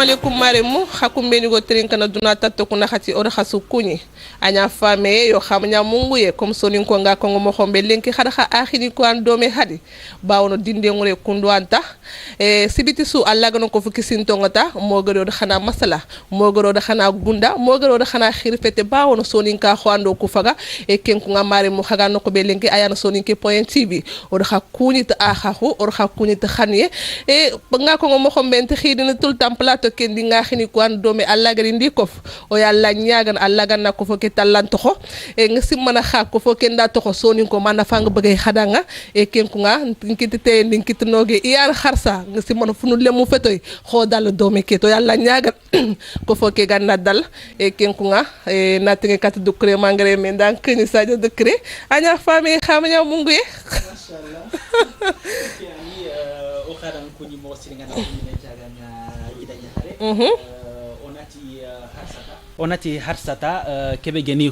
alaikum maremu hakumbe ni go trinka na duna tatto kuna khati ora khasukuni anya fame yo khamnya mungu ye comme sonin ko nga ko mo khombe lenki khada kha akhini ko an dome hadi bawno dinde ngure kundu anta sibiti su alla gano ko fuki sintongata mo gado khana masala mo gado khana gunda mo gado khana khirfete bawno sonin ka khwando ku faga ken ko nga maremu khaga no ko be lenki ayana sonin ke point tv ora khakuni ta akhahu ora khakuni ta khanie nga ko mo khombe ente khidina tul templato ken di nga khini ko an dome alla gari ndikof o yalla nyaagan alla ganna ko fo ke tallanto ko nga simmana kha ko fo ken da to ko sonin ko mana fang begay khadanga ken ko nga nkitite nkitnoge iyar kharsa nga simmana funu lemu fetoy kho dal dome ke to yalla nyaagan ko fo ke ganna dal ken ko nga natinge kat du cré mangare men dan keni sadio de cré anya fami xamnya mungu ye mashallah yani o kharan ko ni mo siringa na ni jagana idanya hare onati harsata kebe geni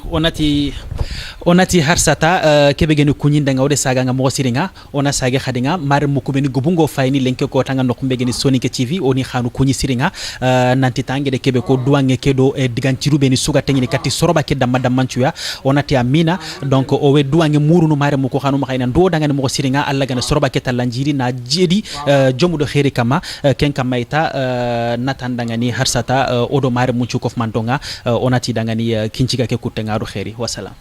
onati harsata kebe geni kunyinda ngawde saga nga mo siringa ona sage khadinga mar mukubeni gubungo fayni lenke ko tanga no kumbe geni Soninke TV oni khanu kunyi siringa nanti tange de kebe ko duange kedo digantiru beni suga tengini kati soroba ke damma dammancuya onati amina donc o we duange murunu mare muko khanu makayna ndo danga mo siringa alla gana soroba ke talanjiri na jedi jomudo khairi kama ken kamaita natandanga ni harsata odo mare munchu kof mandonga onati dangani kinchiga ke kutengaru khairi wasalam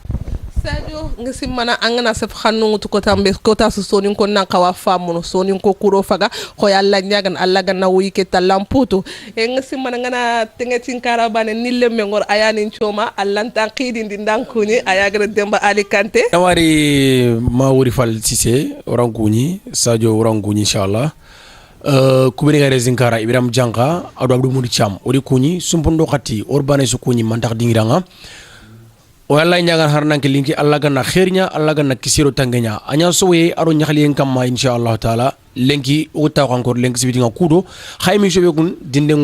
Sadio ngisi mana angana sef xanu to ko tambe ko tasu sonin ko nan kawa famuno sonin ko kuro faga ko yalla nyagan alla ganna wuyi ke talamputo ngisi mana ngana tengetin karabane nille mengor ayani choma allanta qidin din dankuni ayagra demba alikante tawari ma wuri fal cissé oranguni Sadio oranguni inshallah kubiri gare zinkara Ibrahim Janka adu abdu mudi cham ori kuni sumpundo khati orbane su kuni mantak dingiranga o yalla nyagan harnanke linki alla ganna khairnya alla ganna kisiro tangenya anya sowe aro nyakhali en kamma inshallah taala lenki o taw encore lenki sibidinga kudo khaymi jobe kun dinde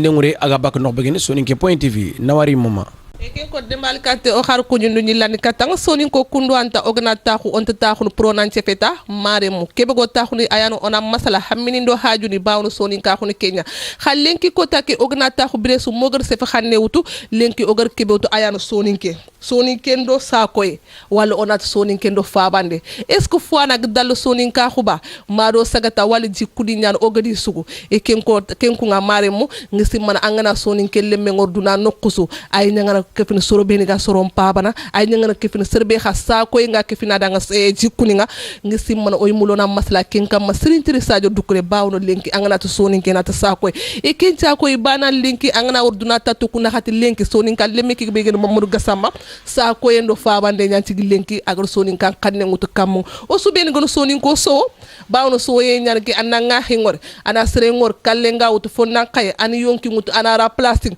ngure aga bak no begene Soninke point tv nawari mama ken ko demal kate o xar ko ñu lani katang sonin ko kundu anta ogna taxu on taxu pronan cefeta maremu kebe go taxu ni ayano ona masala hammini ndo hajuni bawno sonin ka xuni Kenya xal lenki ko take ogna taxu bresu mogar se fa xanne wutu lenki ogar kebe wutu ayano soninke ndo sakoy wala onat soninke ndo fabande est ce que fois nak dal soninka xuba mado sagata wala jikudi ñaan ogadi sugu ken ko nga maremu ngisi man angana soninke lemme ngorduna nokkusu ay ñanga kefina soro beni ga sorom pabana ay nyanga kefina serbe khassa ko nga kefina danga jikuni nga ngi simmana oy mulona masla ken kam masrintiri Sadio dukure bawno lenki angana to Soninke na ta sakoy ken ta koy bana lenki angana orduna tatu kuna khati lenki Soninka lemeki be gen Mamadou Gassama sakoy ndo fabande nyanti lenki agro Soninka kanne ngutu kam o su beni gono Soninko so bawno so ye nyarki ananga hingor ana sere ngor kallenga wutu fonna kay an yonki ngutu ana ra plastic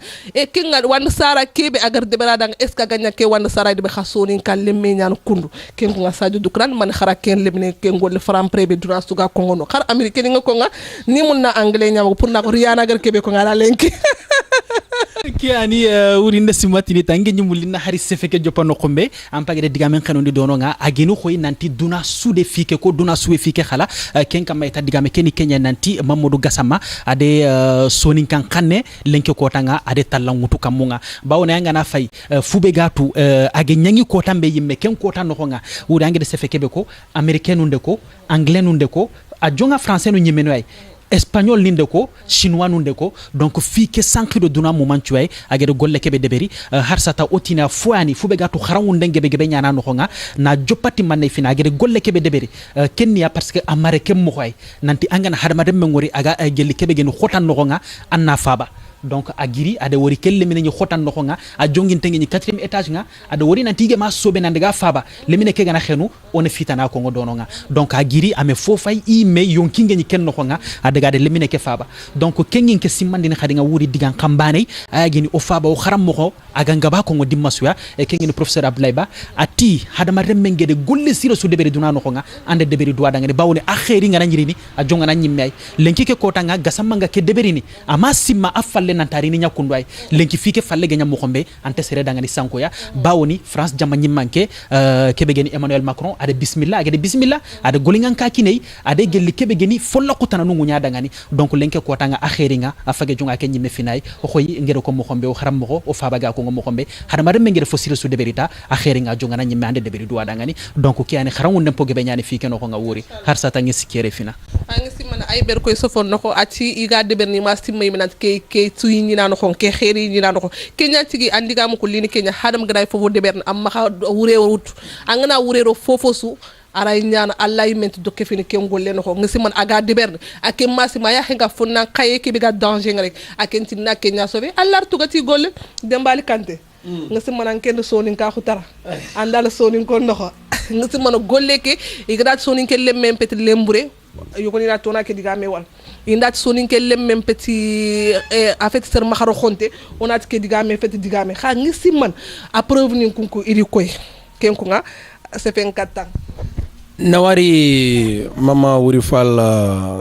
kinga wan sara kebe agar debera dang est ce que gagna ke wanda saray de be khasoni kan lemme ñaan kundu ken ko nga Sadio Dukran man khara ken lemne ken gol fram prebe dura suga ko ngono khar américain nga ko nga ni mun na anglais ñam pour na ko riana gar kebe ko nga la lenki ki ani wuri ndesi matini tangi nyumulina hari sefeke jopano kombe ampage de digamen khanondi dono nga agenu khoy nanti duna sude fike ko duna suwe fike khala ken kam mayta digame ken Kenya nanti Mamadou Gassama ade Soninkan kanne lenke ko tanga ade tallangutu kamunga bawona nga na fay fube gatu age nyangi ko tambe yimme ken ko tan no nga wuri ange de sefeke be ko américain nunde ko anglais nunde ko a jonga français no nyimeno ay espagnol ninde ko chinois nunde ko donc fi ke sankri do duna moment tuay agere golle kebe deberi harsata otina fuani fube gatu kharawunde gebe nyana no nga na jopati manne fina agere golle kebe deberi kenya parce que amare kem mo xoy nanti angana hadama dem ngori aga gelli kebe gen xotan no nga anna faba donc agiri ade wori kelle minen ni xotan no nga a jongin tengi ni 4e étage nga ade wori na tige ma sobe nan daga faba lemine ke gana xenu on fitana ko ngodono nga donc agiri ame fofay i me yonkinge ni ken no nga ade gade lemine ke faba donc kengin ke simmandi ni khadi nga wuri digan kambane ayagini o faba o kharam mo aga ngaba ko ngodi suya e kengin professeur Abdoulaye Ba ati hadama remmenge de golle siro su debere duna no nga ande debere duwa danga ni bawne akheri nga nanjiri ni a jonga na nyimme ay lenki ke ko tanga Gassama nga ke debere ni ama simma afal nantari ni nyakundu ay lenki fike falle genya mo xombe ante sere danga ni sanko ya bawoni France jama nyimmanke kebe geni Emmanuel Macron ade bismillah ade golingan ka kinei ade gelli kebe geni folla kutana nungu nya danga ni donc lenke ko tanga akheringa afage junga ke nyimme finay o khoyi ngere ko mo xombe o xaram mo o fabaga ko mo xombe hada mare mengere fosile su deberita akheringa junga na nyimme ande deberi duwa danga ni donc kiani xarangu ndem poge be nyani fike no ko nga wori har sata ngi sikere fina angi simana ay ber koy sofon nako ati iga deber ni mas timmay minat ke tuyi ni nan ko ke kheri ni nan ko kenya tigi andiga mo ko lini kenya hadam gray fofo deber am ma wure wut angana wurero fofo su aray nyana allah yiment do kefini ken golle no ko ngisi man aga deber akem masi ma ya henga fonna kaye ke biga danger rek akenti na kenya sobe allah tugati golle dembali kante ngisi man ken sonin ka khutara andal sonin ko ndoxo ngisi man golle ke igrat sonin ke lemmem pet lembure yoko ni na tona ke diga me wal indat sonin ke lemmem petit en fait ser maharo khonte onat ke diga me fet diga me kha ngisi man a preuve ni kunku iri koy ken ko nga c'est fait 4 ans nawari mama wuri fal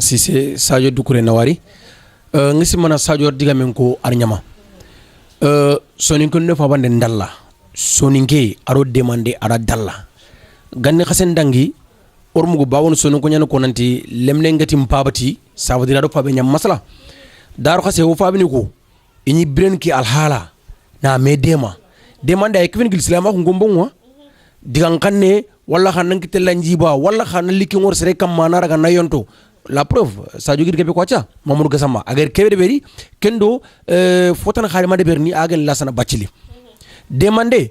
Cissé Sadio Doucouré nawari ngisi mana Sadio diga men ko arnyama sonin ko ne fa bande ndalla soninke aro demande ara dalla ganne khasen dangi ormugo bawon sonin ko nyana ko nanti lemne ngati mpabati ça veut dire do fabe nyam masala daro khase wo fabini ko ini bren ki alhala na me demande ay kevin gil islama ko ngombonwa digan kanne walla xanan ki telanjiba walla xanan liki ngor sere kam manara ga nayonto la preuve Sadio gir kebe ko acha Mamadou Gassama agar kebe de beri kendo fotana xarima de berni agen lasana bacili demande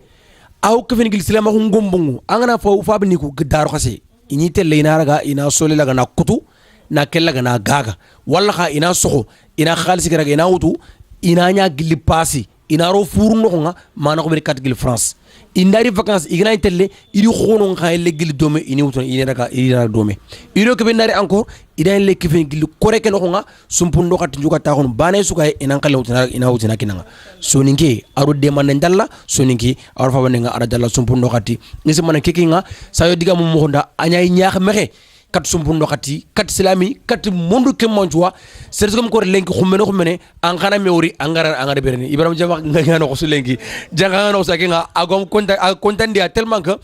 aw kevin gil islama ko ngombongu angana fa bani ko daro xase ini telle ina raga ina sole laga na kutu na kellaga na gaga walla xa ina soxo ina khalisi raga ina wutu ina nya gili pasi ina ro furu no nga mana ko be 4 gil France indari vacances igna telle iri khono nga le gil dome ini wutu ina raga ina dome iro ko be ndari encore ida le kifin gil koreke no nga sumpundo khati juga ta khon bane suka ina kala wutu ina wutu na kinanga soninke aro de man ndalla soninke aro fa banenga ara dalla sumpundo khati ngisi man kekinga sayo diga mo honda anyay nyaax mexe kat sumpundo khati kat islami kat mondu ke manjwa sergum ko lenki khumene an khana mewri angara berni ibrahim jama ngana ko su lenki janga no sakinga agom kontan dia tellement que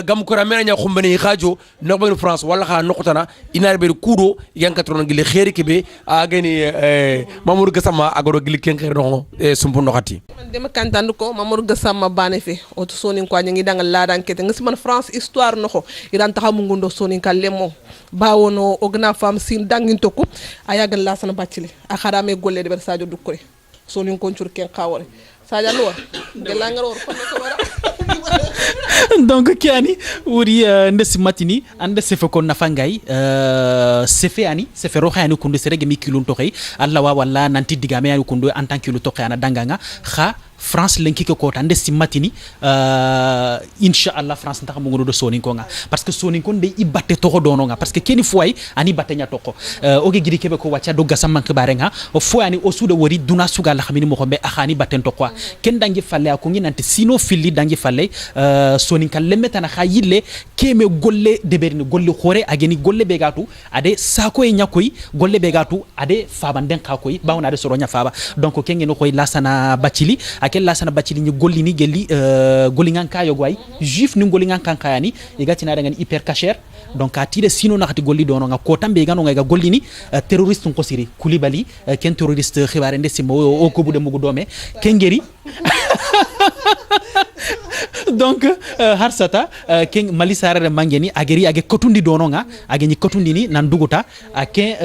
gam ko ramena nya khumene khajo no ben France wala kha nokotana inar be kudo yankatron gile khairi kebe ageni Mamadou Gassama agoro gile ken khair no sumpundo khati man dem kantan ko Mamadou Gassama bane fe o to sonin ko ngi dangal la dan kete ngisi man France histoire no ko iran taxamu ngundo sonin kalemo bawono ogna fam sin dangin toku ayagal la sana bacili akharame golle de Sadio Doucouré sonin kontur ken khawore Sadio lo de langaro ko wara donc kiani wuri ndesi matini ande sefe ko nafangay sefe ani sefe ro khani kundu serege mi kilun to xey alla wa wala nanti digame ani kundu en tant que lu to xana danganga kha France lenki ko kota ndesi matini inshallah France ntax mo ngodo sonin ko nga parce que sonin ko de ibatte to ko dono nga parce que keni foy ani batte nya to ko oge gidi kebe ko wacca do Gassama khibare nga o foy ani o suda wori duna suga la xamini mo xombe akhani batten to ko ken dangi falle ko ngi nanti sino filli dangi falle sonin kan lemetana khayille keme golle de berni golle khore ageni golle be gatu ade sako e nyakoy golle be gatu ade fabanden khakoy bawna ade soro nya faba donc kengi no koy lasana bacili akel lasana bacili ni gollini gelli gollingan kayo goy juif ni gollingan kan kayani igati na dangan hyper cacher donc atide sino nakati golli dono nga ko tambe gano nga gollini terroriste ko siri Koulibaly ken terroriste khibare ndesi mo o ko bude mugo dome kengeri donc harsata ken Mali sarare mangeni ageri age kotundi dono nga age ni kotundi ni nan duguta ake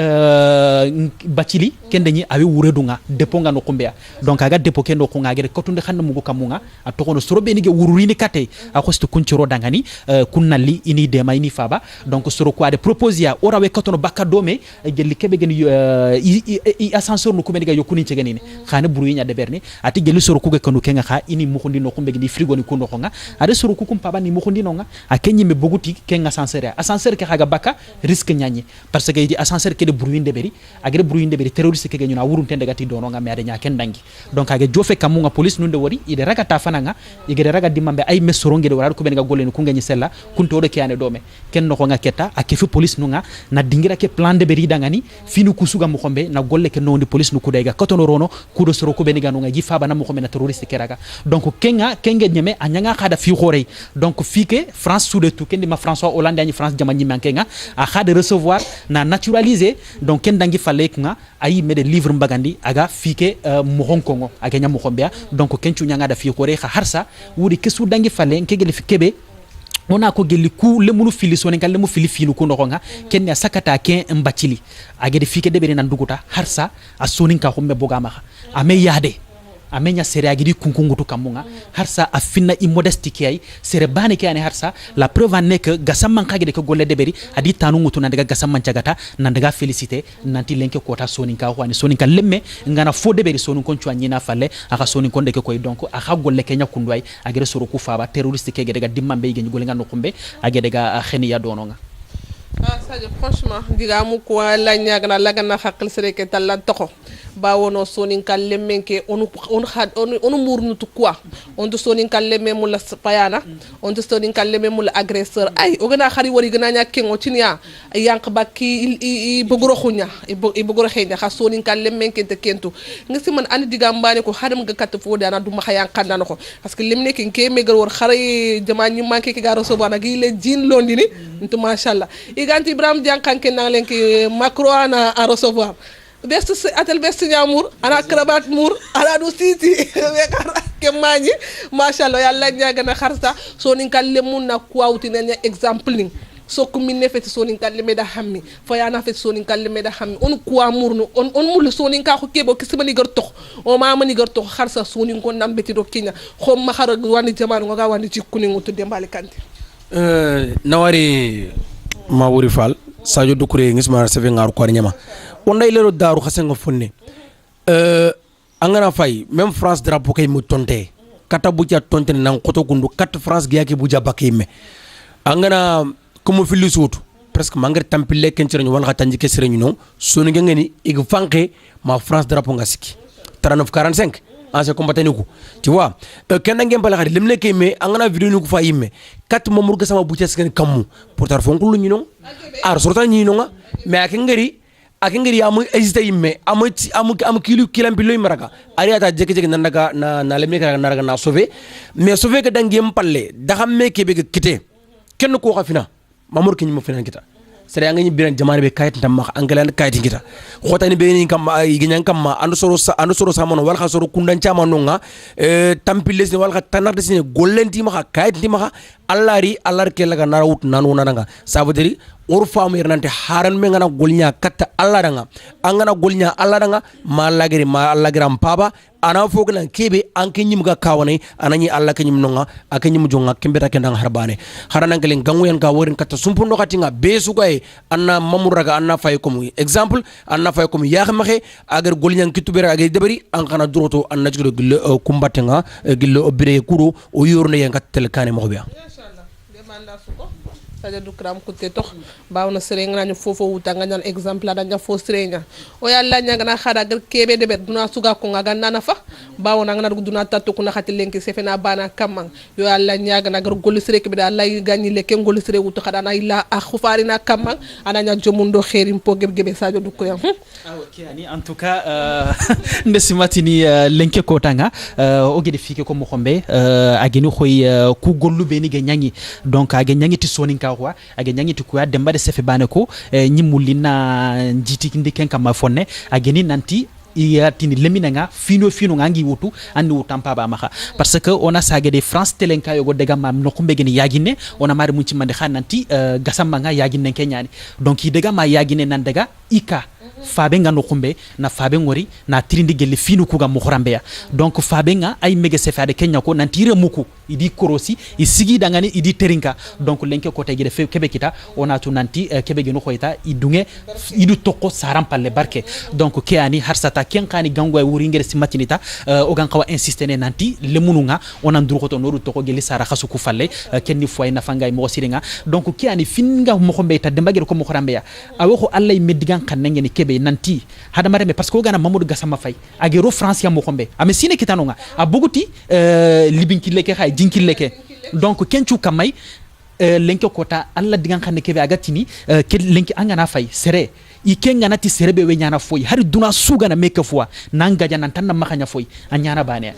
bacili ken dañi awi wuredu nga depo nga no kumbea donc aga depo ken no ko nga agere kotundi xanna mugo kamunga atokono sorobe ni ge wururini kate akosto kunchiro dangani kunnali ini dema ini faba donc soro ko ade proposia ora we kotono bakka dome gelli kebe gen i ascenseur no kumeni ga yokuni cegeni xane buru nya de berni ati gelli soro ko ge kanu kenga xa ini mukhndi no kumbe gi frigo ni kuno xonga ade soro ku kum paba ni mo khondi nonga a kenyi me boguti ken ascenseur ke haga baka risque nyanyi parce que idi ascenseur ke de bruit de beri agre bruit de beri terroriste ke nyuna wurun tende gati dono nga me ade nya ken dangi donc age jofe kamunga police nunde wori ide raga ta fananga ige raga dimambe ay me soronge de wara ko ben ga golle ku ngani sella kunto do kiane dome ken no ko nga ketta ake fi police nunga na dingira ke plan de beri dangani finu kusuga mo khombe na golle ke no ndi police nu kudaiga kotono rono kudo soro ko ben ga no nga ji faba na mo khombe na terroriste ke raga donc kenge nyeme anyanga khada fi khorey donc fike France sous de tout kendi ma François Hollande ani France jamani mankenga a khada recevoir na naturaliser donc ken dangi falle nga ayi mede livre mbagandi aga fike mo honkongo aga nya mo khombea donc kenchu nyanga da fi khorey kha harsa wuri kesu dangi falle ngegele fi kebe ona ko gelli ku le munu fili sonen kal le mu fili filu ko ndonga ken ya sakata ken mbacili agede fike debere nan duguta harsa a sonin ka khomme bogama ame yade amenya sere agidi kunkungutu kamunga harsa afinna immodesti kay sere bani kay ani harsa la preuve en est que gasamman kagede ko golle deberi adi tanu ngutu nan daga gasamman cagata nan daga félicité nanti lenke kota sonin ka wani sonin ka lemme ngana fo deberi sonin kon cuani na falle aka sonin kon de koy donc aka golle kenya kundway agere soro ku faba terroriste kege daga dimmambe ge golle ngano kumbe agede daga kheniya dononga Sadio franchement diga mu ko la ñagana lagana xaqal sere ke talan toko ba wono sonin kalle menke on murnu to quoi on do sonin kalle memu la payana on do sonin kalle memu la agresseur ay o gëna xari wori gëna ñak kengo ci niya yank bakki i bogoro xunya i bogoro xeyna xa sonin kalle menke te kentu nga ci man andi diga mbane ko xadam ga kat fo dana duma xa yank ndana ko parce que lim nek ke megal wor xari jama ñu manke ki ga recevoir nak yi le jin londini ntu machallah iganti Ibrahim Diankanke nang len ki Macron ana a recevoir best atel best nyamour ana krabat mour ana do siti ke mañi machallah yalla ñaga na kharta sonin kalle mun na kwawti nenya exemple ning sokku minne feti sonin kalle meda hammi fayana feti sonin kalle meda hammi on kwa murnu on mul sonin ka ko kebo kismani gar tok o mama ni gar tok kharsa sonin ko nambeti do kinya xom ma xara wani jaman nga wani cikuni ngutu dembali kanti nawari ma wuri fal Sadio Doucouré ngisma sefe ngaru ko nyama onda ilero daru khasengo fonne angana fay même France drapeau kay mu tonté kata buja tonté nan koto gundu kat France giyake buja bakime angana comme fili soto presque mangre tampile ken cerñu wal khatanji ke serñu no sonu ngeni ig fanké ma France drapeau ngasiki 39-45 ancien combattant ni ko tu vois kenna ngem bala khadi limne kay me angana vidéo ni ko fa yimme kat mamur ga sama buja sken kammu pourtant fon ko lu ñu no ar sorta ñi no nga mais ak ngari amu hésité yimme amu kilam bi loy maraka ari ata jeke nan daga na lemne ka na sauver mais sauver ka dangem palle da xam me ke be kité kenn ko xafina mamur ki ñu mo fina kita sere nga ñi biran jamane be kayit tam ma angalan kayit ngita xotani be ni kam ay giñan kam ma ando soro sa mono wal xa soro kundan chama no nga tampiles ni wal xa tanar de sine gollenti ma kayit ndi ma allari ke laga nara wut nanu nananga ça veut dire or faamu yernante haran me ngana golnya katta alla danga angana golnya alla danga ma allagira mpaba ana fogna kebe anke nyim ga kawane anani alla ke nyim nonga ake nyim jonga kembeta ke ndang harbane harana ngelen gangu yan ka worin katta sumpundo katinga besu gay anna mamuraga anna fay comme exemple anna fay comme ya xamaxe agar golnya kitubera agay debari an kana droto anna jigdo gille kumbatenga gille obire kuro o yorne yan katel kane mo biya Sadio Doucouré kutte tox bawna serenga ñu fofo wuta nga ñan exemple da nga fo serenga o yalla ñanga na xada gar kebe de bet duna suga ko nga nana fa bawna nga na duna tattu ko na xati lenki sefena bana kamang yo yalla ñaga na gar gol sere kebe da lay gañi le ken gol sere wuta xada na illa akhufari na kamang ana ñan jomundo xerim po gebe Sadio Doucouré ok ani en tout cas ndesimatini lenke ko tanga o gede fike ko mo xombe ageni xoy ku gollu be ni ge ñangi donc age ñangi ti sonin ka wa age ñangi ti ko ya demba de sefe bane ko ñimulina njiti ndiken kam fonne ageni nanti iya tini lemina nga fino nga ngi wutu andi wutampa ba maxa parce que on a sagé de France telenka yogo dega mam no kumbe geni yagine on a mari mun ci mande xananti gasam nga yagine kenyani donc yi dega ma yagine nan daga ika fabe nga no kumbe na fabe ngori na tirindi gelli finu kuga mukhrambeya donc fabe nga ay mege se fade kenya ko nantire muku idi korosi isigi dangani idi terinka donc lenke ko tagide fe kebe kita ona tu nanti kebe genu khoita idunge idu tokko saram palle barke donc ke ani harsata ken kani gango ay wuri ngere simatinita o gan kawa insister ne nanti le mununga ona nduru ko to noru tokko gelli sara khasu ku falle kenni foy na fangay mo siringa donc ke ani finga mo khombe ta dembagere ko mo khrambeya awo ko allah meddigan kannange ni kebe nanti hada mareme parce que o gana mamadou gassama fay agero france ya mo khombe ame sine kitanonga abuguti libinkille ke khay jinkille ke donc kenchu kamay lenke kota alla digan xane kebe agatini ke lenke angana fay sere i kenga nati serebe we nyana foy hari duna suga na meke fois nanga jana tanna makanya foy anyana bane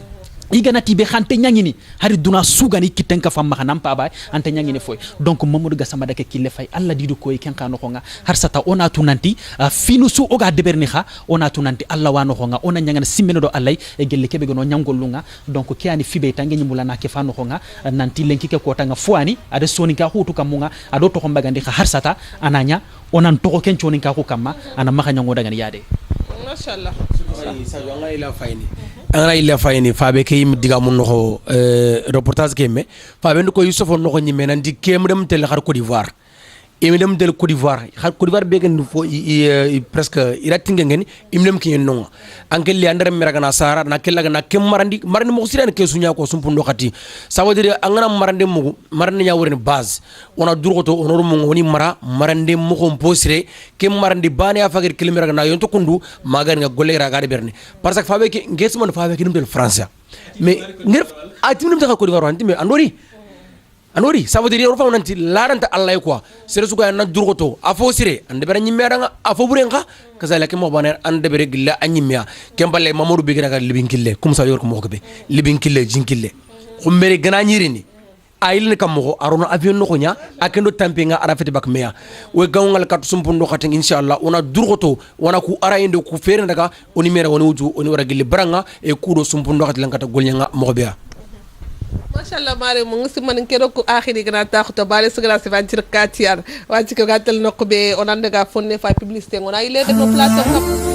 iganati be khante nyangini hari duna suga ni kitenka fam mahanam pa bay ante nyangini foy donc mamadou gassama dake kille fay alla didu koy ken kano khonga har sata ona tunanti finu su oga deberni kha ona tunanti alla wano khonga ona nyangana simmeno do allay e gelle kebe gono nyangolunga donc kiani fibe tangi nyimulana ke fano khonga nanti lenki ke ko tanga fuani ade soni ka hutu kamunga ado to khomba gandi kha har sata ananya onan to ko ken choni ka ko kamma ana makanya ngoda ngani yade mashallah sa yanga ila fayni angana illa fayni fabe ke yim diga mun no reportage ke me fabe ko yusufo no nyime nan di kem dem tel xar Côte d'Ivoire imi dem tel Côte d'Ivoire xar Côte d'Ivoire be gen fo presque ira tinga ngeni imlem ki no ankel li andare meraga na sara na kella na kem marandi mo siran ke sunya ko sumpu ndo khati ça veut dire angana marande nya woren base ona durgoto onoru mo woni marande mo ko posire kem marandi bani afagir kilimeraga na yonto kundu magar nga golle raga de berne parce que fabe ke ngesmo fabe ke dum del français mais ngir atimum ta Côte d'Ivoire anti mais andori ça veut dire on fa nanti laranta allah quoi sere suga na durgoto afo sire ande bere nyimmera nga afo burenga kazala ke mo baner ande bere gilla anyimya kemballe mamadou be gina libinkille kum sa yor ko mo ko be libinkille jinkille xumbere gana nyirini ayil kam mo arona avion no nya akendo tampinga arafete bak meya we gawngal kat sumpundo khaten inshallah ona durgoto wana ku arayende ku fere daga oni mera woni wuju oni wara gilli baranga e kudo sumpundo khat lankata golnyanga mo be mashallah mare mo ngi man kero ko akhiri gana ta khota bale sugra se vantir katiar wati ko gatal nokbe onande ga fonne fa publicité ngona ile de no plateau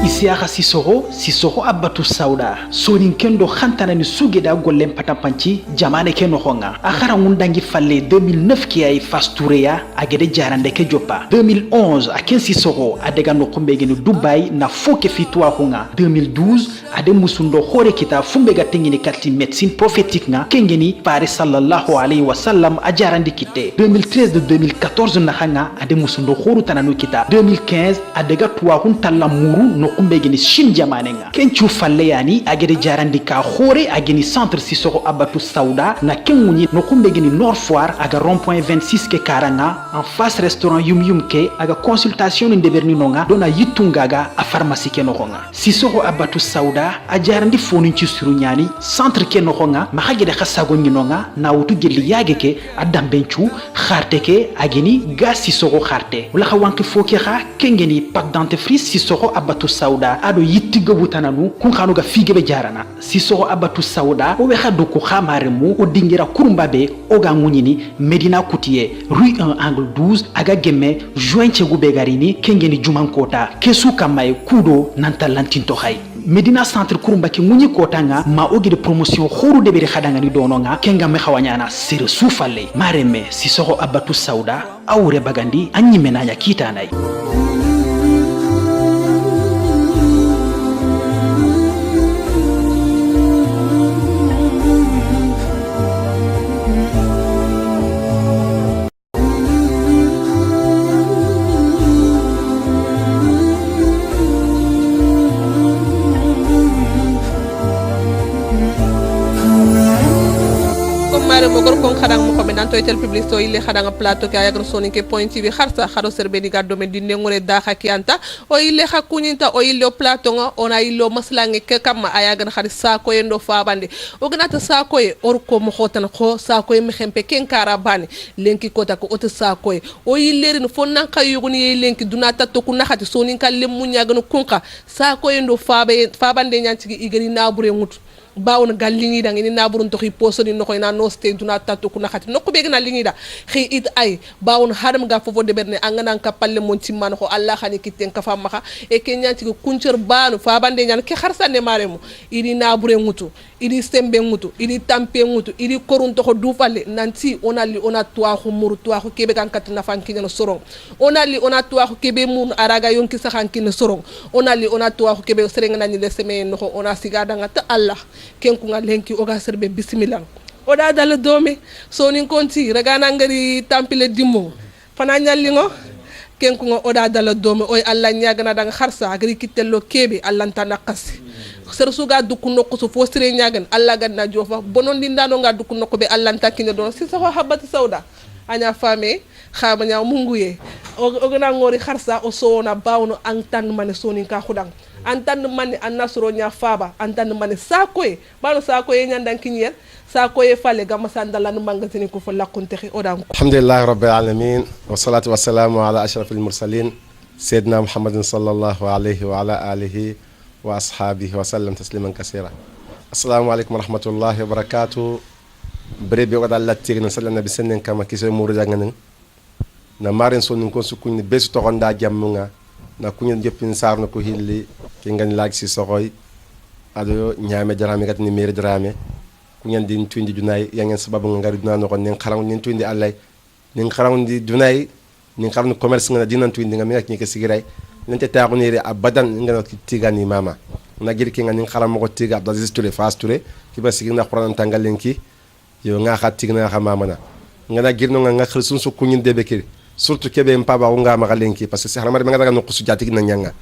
Isiaka Sisoko Abatu Sauda sonin kendo khantana ni sugeda gollem patampanci jamane ke no honga akhara ngundangi falle 2009 ki ay fastureya agede jarande ke joppa 2011 aken Sisoko adega no kumbe gene Dubai na foke fitwa honga 2012 ade musundo hore kita fumbe ga tengini katti médecine prophétique nga kengeni pare sallallahu alayhi wa sallam ajarandi kite 2013 de 2014 na hanga ade musundo horu tananu kita 2015 adega tuwa hun talamuru no kumbe gini shin jamanenga kenchu falle yani agede jarandi ka hore ageni centre Sisoko Abatu Sauda na kengunyi no kumbe gini Nord Foire aga rond-point 26 ke karanga en face restaurant yum ke aga consultation de berni nonga dona yitungaga a pharmacie ke no honga Sisoko Abatu Sauda ajarandi fonu ci suru nyani centre ke no honga ma hagede khasago nyinonga na wutu gelli yage ke adambenchu kharte ke ageni ga Sisoko kharte wala khawanki foke kha kengeni pat dentifrice Sisoko Abatu Sauda ado yittigo butananu kun khanu ga figebe jarana Sisoko Abatu Sauda o we khadu ko khamaremu o dingira kurumbabe o ga ngunyini Medina Koutié rue 1 angle 12 aga gemme jointe gube garini kengeni jumankota kesu kamay kudo nanta lantinto hay Medina centre kurumba ki ngunyi kotanga ma ogi de promotion khoru de bere khadanga ni dononga kenga me khawanyana sir sufalle mareme Sisoko Abatu Sauda awre bagandi anyi menanya kitanay mogor kon khadang mo ko menanto to tel public so ile khadanga plateau ka yagra soni ke point tv kharsa khado serbe diga domaine di nengore da khakianta o ile khakunyinta o ile plateau nga ona ile maslange ke kam ayagan khari sa ko yendo fabande o ganata sa ko e or ko mo khotan ko sa ko e mi khempe ken karabani lenki kota ko ota sa ko e o ile rin fonna kayuguni lenki dunata to kunna khati soni kalle munya gano kunka sa ko yendo fabande nyanti igari nabure mutu bawon gallingi da ngini naburun to poso ni nokoy na no state duna tatu kuna khati nokko be gna lingi da khi it ay bawon hadam ga fofo de berne angana ka palle mon timman ko allah khani kitten ka famma kha e ke nyanti ko kuncer banu fa bande nyan ke kharsane maremu idi nabure ngutu idi sembe ngutu idi tampe ngutu idi korun to ko dufale nanti onali ona toa ko muru toa ko kebe kan kat na fanki no sorong onali ona toa ko kebe mun araga yonki sakhanki no sorong onali ona toa ko kebe serenga nani le seme no ko ona sigada ngata allah kenku nga lenki oga serbe bismillah oda dal domi soni konti ragana ngari tampile dimmo fana nyallingo kenku nga oda dal domi oy alla nyagana dang kharsa agri kitello kebe alla tanda qasi ser suga dukku nokku so fosire nyagan alla ganna jofa bonon dindano nga dukku nokku be alla takine don si so habat sauda anya fame khabanya munguye ogana ngori kharsa o sona bawno ang tan mane soni ka khudang antan mani annasro nya faba antan mani sakoy bano sakoy nyandan kinyer sakoy fale gama sandala no mangatini ko fa lakunte odam alhamdulillah rabbil alamin wa salatu wa salamu ala ashrafil mursalin sayyidina muhammadin sallallahu alayhi wa ala alihi wa ashabihi wa sallam tasliman kaseera assalamu alaykum wa rahmatullahi wa barakatuh brebe ko dal latir na sallallahu nabi senen kama kise murida nganen na marin sonin ko sukuni besu to gonda jammunga na kunyen joppin sarno ko hilli ke ngani lag si sokoy ado nyaame jarame gat ni mere jarame kunyen din tuindi junay yangen sababu ngari duna no ko nen xaram nen tuindi allay nen xaram di junay nen xaram commerce ngana dinan tuindi ngami ak ni ke sigiray nen te taaxu ni abadan ngana tigani mama na gir ki ngani xaram ko tiga abdulaziz touré fas touré ki ba sigina qur'an tangal lenki yo nga xat tigna xamama na ngana gir no nga xirsun su kunyen debekir surtout kebe mpaba nga ma galenki parce que si haramari nga daga no kusu jatiki na nyanga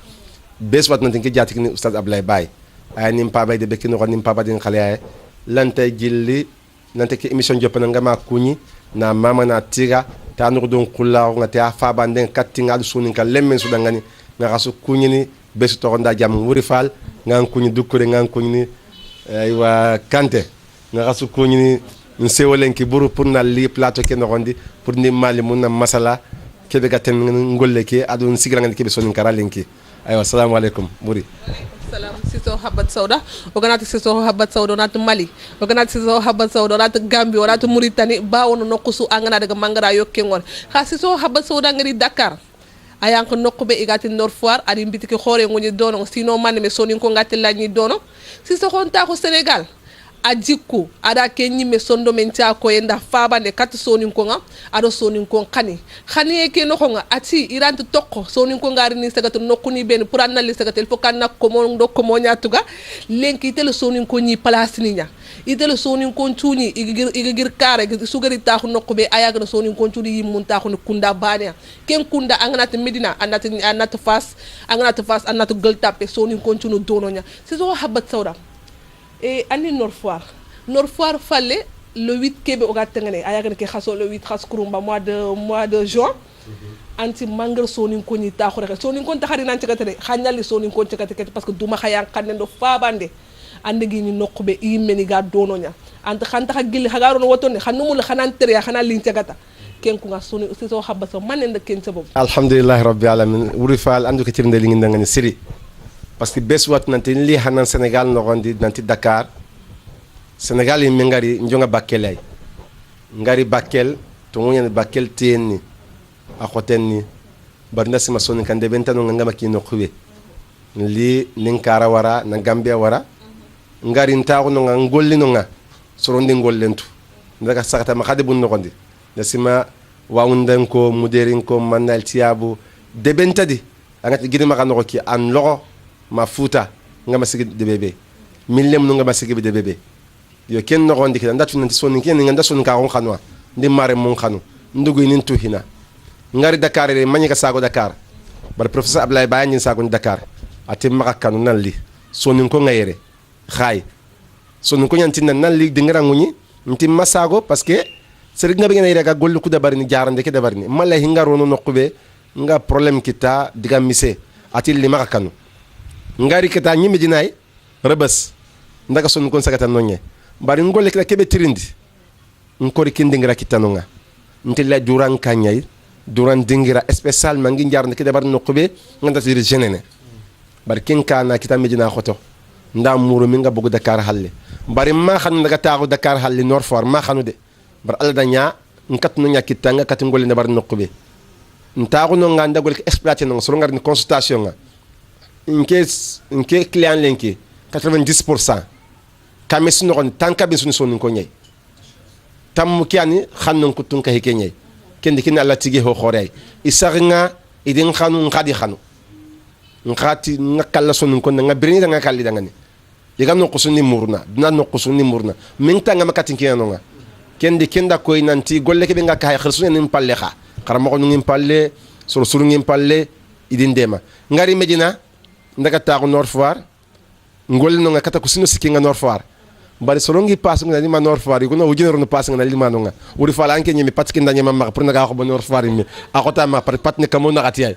bes wat nanti jatiki ni oustad Ablaye Baye ay nim paba de bekino ko nim paba din khale ay lante jilli lante ke émission jopana nga ma kunyi na mama na tiga ta no don kula nga ta fa banden kattinga du sunin ka lemmen su dangani nga rasu kunyi ni bes to nda jam wuri fal nga kunyi dukkure nga kunyi ni aywa kante nga rasu kunyi ni nsewolenki buru pour na li plateau ke nogondi pour ni mali munna masala kebe gaten ngolle ke adun sigranga kebe sonin karalenki aywa assalamu alaykum buri salam siso habat sauda oganati siso habat sauda nat mali oganati siso habat sauda nat gambie nat mauritanie bawono nokusu angana daga mangara yokke ngor kha siso habat sauda ngari dakar ayan ko nokube igati nord foire adi mbitiki khore ngoni dono sino man me sonin ko ngati lañi dono siso honta ko senegal ajikku ada ke nyime sondo men tia ko enda faba ne kat sonin ko nga ado sonin ko khani ke no nga ati irant tokko sonin ko ngari ni sagata nokuni ben pour anali sagata il faut kan nak ko mon do ko mo nyatuga lenki tel sonin ko ni place ni nya itel sonin ko tuni igir kare sugari ta ko nokbe ayaga sonin ko tuni yim mun ta ko kunda bania ken kunda angnat medina anat fas anat gol tapé sonin ko tunu dono nya c'est so habat sawda et ani Nord Foire fallait le 8 kebe oga tengene ayaga ke khaso le 8 khas kurumba mois de juin anti mangar sonin ko ni ta khore sonin ko ta khari nan ci gatere khanyali sonin ko ci gatere parce que duma khayan kanendo fabande andegi ni nokbe imeni ga dononya anta khanta khagil khagaro no wotone khanumul khanan tere khana lin ci gata ken ko nga sonin ci so habba so manen de ken ci bob alhamdulillah rabbil alamin wuri fal andu ko ci ndeli ngi ngani siri parce que bes wat nanti li hanan Sénégal no gondi nanti Dakar Sénégal yi ngari njonga Bakel ngari Bakel to ngoyen Bakel tenni akotenni barna sima soni kan de bentano ngama kino khwe li ninkara wara na Gambia wara ngari ntaako no ngolli no nga sorondi ngollentu ndaga sakata ma khade bun no gondi nasima waundan ko muderin ko manal tiabu de bentadi angati gidima kan ko ki an logo ma futa ngama sigi de bebe millem no ngama sigi de bebe yo ken no gondi ke ndatu nanti soni ken nganda soni ka on khanwa ndi mare mon khanu ndugu nin tuhina ngari Dakar re mani ka sago Dakar bar professeur Ablaye Baye nyin sago Dakar ati maka kanu nan li soni ko ngayere khay soni ko nyanti nan li de ngara nguni nti masago parce que sere nga be ngene rega gollu ku dabari ni jarande ke dabari ni mala hinga rono nokube nga problème kita diga mise atil li maka kanu ngari kita nyimi dinay rebes ndaga son kon sagata nonye bari ngolle kita kebe tirindi nkori kindingira kitanonga ntilla duran kanyay duran dingira spécial mangi jarande ke dabari nokube nganda sir jenene bari kinkana kita medina khoto nda muru minga bugu Dakar halle bari ma xanu daga taagu Dakar halle Nord Foire ma xanu de bar alla daña nkat no ñakita nga kat ngol ne bar nokube ntaagu no nganda gol exploiter no so ngar ni consultation nga nke client lenki 90% kames no kon tanka be sunu sonu ko ñay tam kiani xannon ko tun ka heke ñay kendi kin alla tigi ho xore isarnga idin xanu ngadi xanu ngati ngakalla sonu ko nga birini da nga kalli da nga ni yigam no kusuni murna dina no kusuni murna min tanga makati kiyano nga kendi kenda koy nanti golle ke be nga kay khirsu nim palle kha karamo ko ngim palle suru ngim palle idin dema ngari medina ndaga taxu Nord Foire ngol no nga kata kusino sikki nga Nord Foire bari soro ngi pass nga ni ma Nord Foire ko no wujino no pass nga li ma no nga wuri fala anke nyimi patki ndanya ma ma pour nga ko ba Nord Foire mi akota ma par patne kamo na atiyay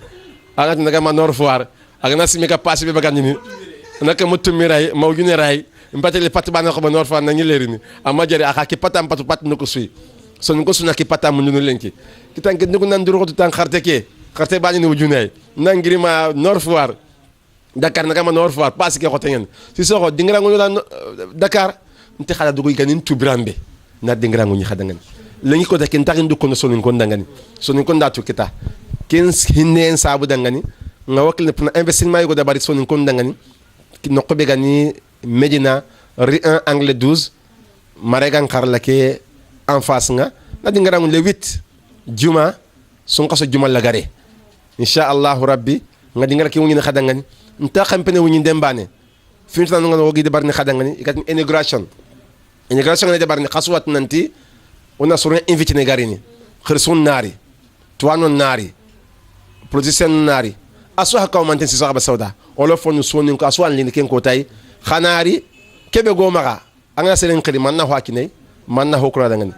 angat ndaga ma Nord Foire agna simi ka pass be bagani ni naka mutum miray mawjune ray mpatele pat bana ko ba Nord Foire na ngi leri ni amma jari aka ki patam patu pat no ko suy son ko suna ki patam mu no lenki kitan ke ndugo nan duro ko tan xarte bani ni wujune nangiri ma Nord Foire Dakar naga ma Nord Foire pass ke xotengen si soxo dingra ngo dan Dakar nti xala dugo ganin tubrambe na dingra ngo ni xadangan lengi ko daken taxin du ko no sonin ko ndangani sonin ko ndatu kita ken hinne en sabu dangani nga wakil ne pour investissement yugo dabari sonin ko ndangani no ko be gani Medina rue 1 angle 12 maregan xarla ke en face nga na dingra ngo le 8 juma sun qaso juma la gare insha Allah rabbi nga dingra ke woni na xadangani nta xampene wuñu dembane fimu tan nga wogi de barni xadangani ikat immigration ne de barni khaswat nanti ona suru invité ne garini khirsun nari tuano nari production nari aso hakka man tan si sahaba sauda olo fonu sonu ko aso an lin ken ko tay khanari kebe go maga anga selen khiri man na hakine man na hokura dangani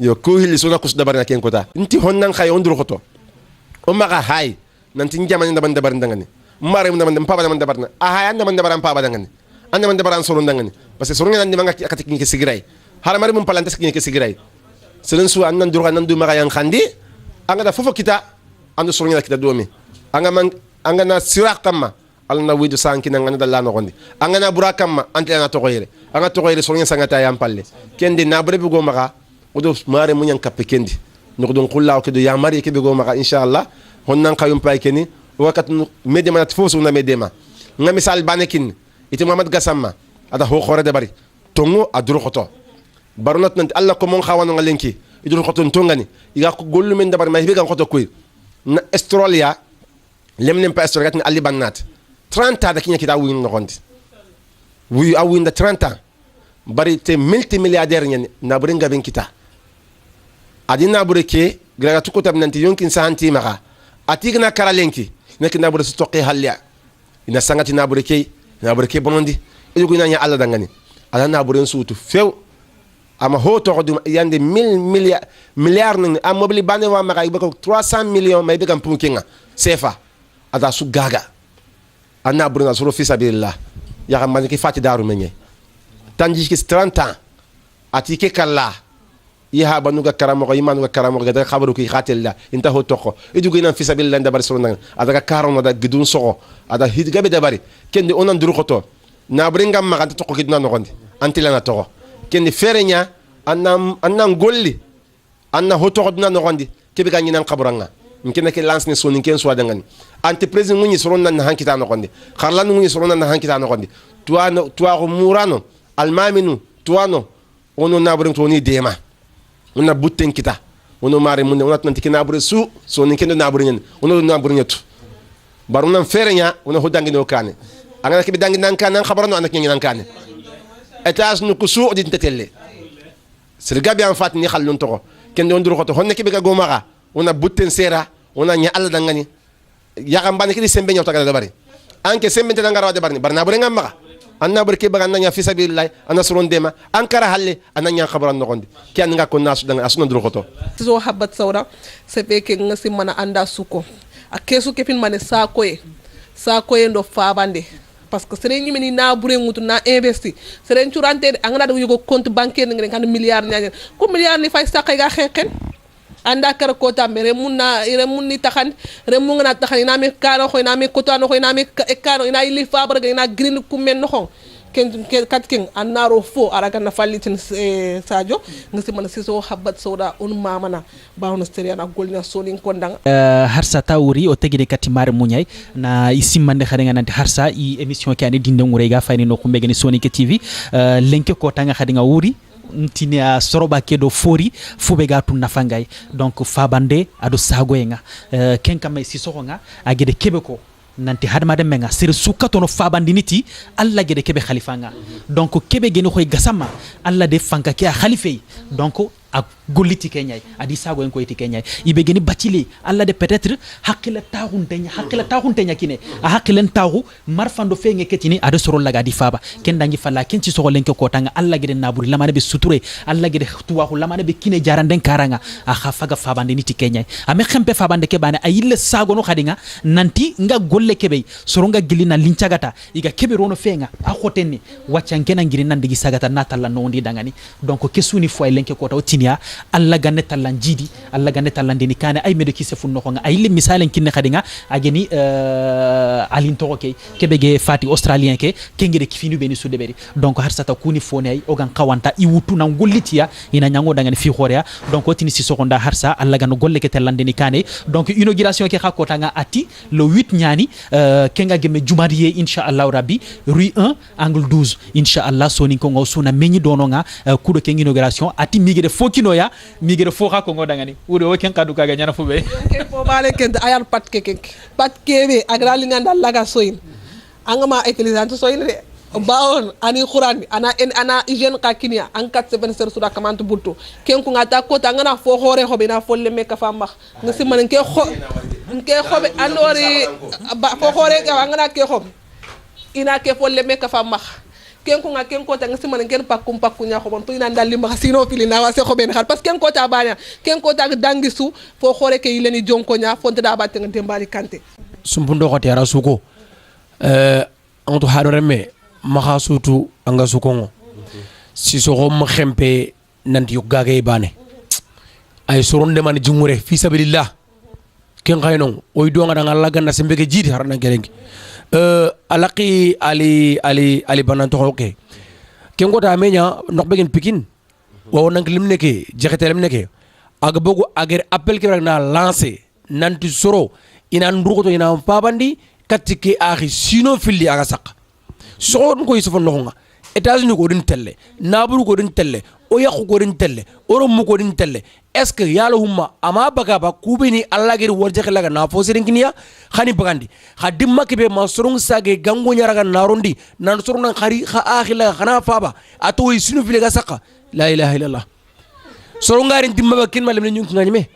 yo ko hili sona kus de barni ken ko ta nti honnan khay ondur khoto o maga hay nanti njamani ndaban de barni dangani mare mun man paba man dabarna aha anda man dabaran paba dangani anda man dabaran sorun dangani parce que sorun ngani manga akati kinke sigiray hala mare mun palanta kinke sigiray selen su annan durga nan du maga yang khandi anga da fofo kita ando sorun ngani kita domi anga na sirak kamma alna widu sanki na ngana dalla no gondi anga na burakamma ante na to goyere anga to goyere sorun sangata yam palle kendi na bre go maga odo mare mun yang kappe kendi no don kullaw ke do ya mari ke be go maga inshallah honnan kayum pay keni wakat medema na tfosu na medema nga misal banekin iti Muhammad Gassama ada ho khore de bari tongo aduru khoto barunat nanti alla ko mon khawano nga lenki iduru khoto tongani iga ko gollu men dabar may bigan khoto koy na Australia lemnem pa Australia kat ali bannat 30 da kinya kita win no gondi wi awin da 30 ans bari te multimilliardaire nyen na buringa ben kita adina bureke graga tukotam nanti yonkin santi maka atigna karalenki nek nabure su toqi halya ina sangati nabure kay bonondi ejugo ina nya alla dangani ala nabure suutu few ama ho to dum yande milliard ni am mobili bane wa maka ibako 300 millions may begam punkinga sefa ada su gaga anna burna suru fi sabilillah ya xam man ki fati daru menye tanji ki 30 ans atike kala iha banuga karamo ko imanuga karamo ga da khabaru ki khatilla inta ho toko ejugo ina fi sabilillah da bar suruna ada karon da gidun soko ada hid gabe da bari kendi onan duru khoto na bringa ma kan toko kidna no gondi antila na toko kendi ferenya annam golli anna ho toko dina no gondi kebe ga nyina khaburanga nkena ke lance ne soni ken so dangan entreprise nguni suruna na hankita no gondi kharlan nguni suruna na hankita no gondi tuano tuaro murano almaminu tuano ono na bring to ni dema ona butten kita ono mare mun ona tanti kina bure su so ni kendo na bure nyen ono na bure nyetu baru nan ferenya ono hodangi no kane anga ke bidangi nan kan khabarano anak nyen nan kane etas nu kusu di tetelle sirga bi an fatni khallun to kendo ndur khoto honne ke be ga gomaga ona butten sera ona nya alla dangani ya gambane ke di sembe nyota ga da bari anke sembe tan ngara de bari barna bure ngamma anna barke baga nanya fi sabilillah ana suron dema ankara halle ananya khabaran nogondi kian nga ko nasu danga asuna dul khoto so habat sawda se feke ngasi mana anda suko akesu kefin mane sa koye ndo fabande parce que sere nyimeni na bure ngutu na investi sere curante angana do yugo compte bancaire ngene kan milliard nyaanya ko milliard ni fay sakay ga xeken anda kar ko tambe remun ni taxan remun na taxan ina me kano ko ina me kotano ko ina me kano ina ili fabar ga ina green ku men no xon ken katkin annaro fo araga na fallitin sadio ngasi man siso habat soda on mamana bawno sterian ak golna sonin kondang harsa tawuri o tegide katimare munyay na isimmande khade ngananti harsa i émission ki ani dinde ngure ga fayni no kumbe gani Soninke TV lenke ko tanga khade nga wuri ntini a soroba kedo fori fube ga tun nafangay donc fabande ado sagoyenga kenka may siso nga agede kebe ko nanti hadma de menga sir sukato no fabandiniti alla gede kebe khalifa nga donc kebe geni khoy gasama alla de fanka ke khalife donc a golliti kenyay adi sago en ko iti kenyay ibe geni bacili alla de peut-être hakila taxuntenya kine a hakilen taxu marfando fenge ketini ado soro laga di faba ken dangi falla ken ci sogo lenke ko tanga alla gede naburi lamane be suture alla gede tuwaxu lamane be kine jaranden karanga a khafaga fabande niti kenyay ame xempe fabande ke bane ayille sago no khadinga nanti nga golle kebe soro nga gilina lincagata iga kebe rono fenga a khotenni waccankena ngiri nandigi sagata natalla no ndi dangani donc kesuni fo lenke ko taw alla ganne tallan jidi alla ganne tallan dini kane ay medo kisse funno ko nga ay le misalen kinne khadinga ageni alin to ke kebege fati australien ke kengede kifinu beni su deberi donc har sata kuni fone ay ogan kawanta i wutu na gollitiya ina nyango dangani fi khorea donc otini si sokonda harsa alla ganno golle ke tallan dini kane donc inauguration ke khakota nga ati le 8 nyani kenga gemme jumadiye inshallah rabbi rue 1 angle 12 inshallah Soninko ngo suna menyi dono nga kudo ke inauguration ati migede fokinoya migere foka ko ngodangani wuro o ken kadu kaga nyana fube ken fo bale ken ayal pat kebe agrali nganda laga soyin angama utilisante soyin de bawon ani qur'an ana hygiène ka kinia an 4 suda kamantu bulto ken ko ngata ko tangana fo hore hobe na folle me ka famba ngasi man ke xobe andori fo hore ga ngana ke xob ina ke folle me ka famba ken ko ta ngasi man ken pakku nya xobon to ina ndalli ma sino fili na wase xoben xal parce que ken ko ta banya ken ko ta dangisu fo xore ke yileni jonko nya fonte da batte ngante mbali kante sumbundo ko tera suko onto hado remme maha sutu anga sukongo si so ma xempe nanti yugage bane ay soronde man jumure fi sabilillah ken khayno oy do nga nga laga na sembe ke jidi harna gelengi alaqi ali banan to okay ken gota menya nok begen pikin wo nak limne ke jexetelem neke aga bogu ager appel ke na lancer nanti soro ina ndugoto ina pabandi katike akhi sino filli aga sak so ko yusufo noxonga États-Unis ko din telle naburu ko din telle o yakku ko din telle orom ko din telle est ce que yalla humma ama baga ba kubini alla gir warje laga na fo sirin kiniya khani bagandi khadim makibe ma surung sage gango nyaraga narondi nan surung khari kha akhila khana faba ato sinu fili ga saka la ilaha illallah surung garin dimma ba kin malim ñu ngani me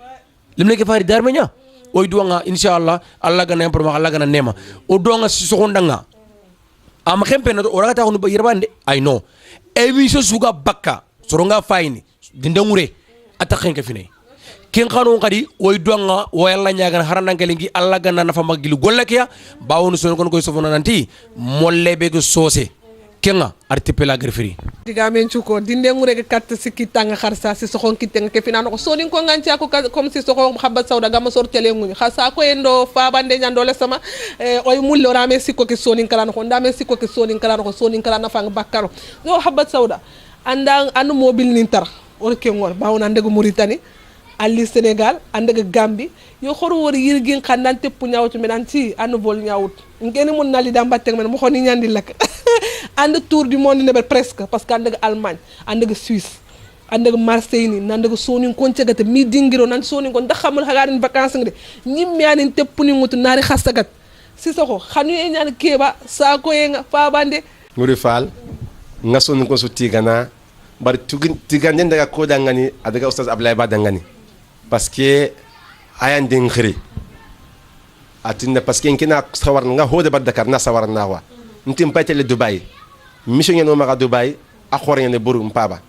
limne ke fari dar menya oy duanga inshallah alla ga nem pour alla ga nema o duanga si sokondanga am xempe na o ragata hono yerbande ay no émission suga bakka soronga fayni dinde ngure atakhen ka fine ken xanu ngadi oy donga o yalla nyaagan harana ngelengi alla ganna nafa magil gollake ya bawonu son kon koy sofona nanti mollebe go sosé kenga artipela grefri diga men chuko dinde ngure ke kat sikki tanga kharsa si soxon kiteng ke finano ko sonin ko nganti ko comme si soxon khabba sawda gama sortele nguni khasa ko endo fa bande nyando le sama oy mullo rame sikko ke sonin kala ko ndame sikko ke sonin kala na fang bakkaro no habba sawda anu mobile nintar or ke ngor bawna ndego Mauritanie ali Sénégal andega Gambie yo xoro wor yirgin xandante pu ñawtu menanti anu vol ñawut ngene mun nali da mbatte men mo xoni ñandi lak and tour du monde ne presque parce que andega Allemagne andega Suisse andega Marseille ni nandega soni kon cegata mi dingiro nan soni kon ndax xamul hagarin vacances ngde ñim yanin tepp ni ngutu nari xassagat si soxo xanu e ñaan keba sa ko yenga fa bande nguri fal nga soni ko su tigana bar tigande daga ko dangani adaga oustaz Ablaye Ba dangani parce que ayan den khiri atinna parce que nkina sawar nga hode ba Dakar na sawar na wa ntim patele Dubai mission ngeno maga dubai a khore ngene buru mpaba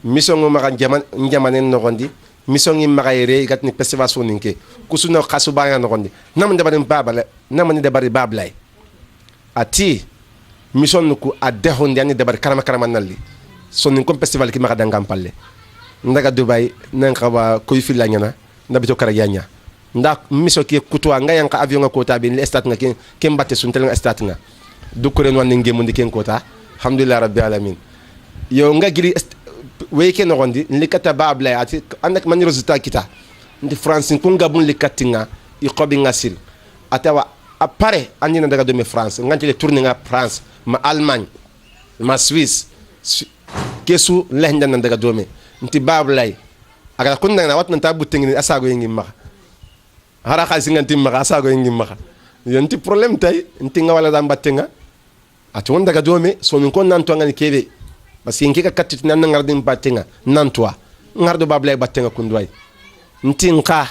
mission ngo maga njamanen no gondi mission ngi maga yere gatni festival soninke kusuno khasu baya no gondi nam de bari mpaba le nam de bari bablay ati mission nuku a dehondi ani de bari karama nalli sonin kom festival ki maga dangam palle ndaga dubai nan xawa koy fi lañana ndabito kara yanya nda mission ki kutwa nga yanka avion nga kota bi l'estat nga ken batte sun tel nga estat nga du ko ren wan ngem ndi ken kota alhamdulillah rabbil alamin yo nga giri weke no gondi likata babla ati andak man resultat kita ndi france ko ngabun likatinga I xobi ngasil atawa apare andina daga do me france nganti le tourner nga france ma allemagne ma suisse kesu lehnya nan daga do me nti bablay aga kunna na watna ta butengi asago yingi maka hara khasi nganti maka asago yingi maka yonti problème tay nti nga wala dam battenga ati won daga do me so min kon nan to ngani kebe parce que ngi ka katit nan ngardim battenga nan to ngardo bablay battenga kundway nti nka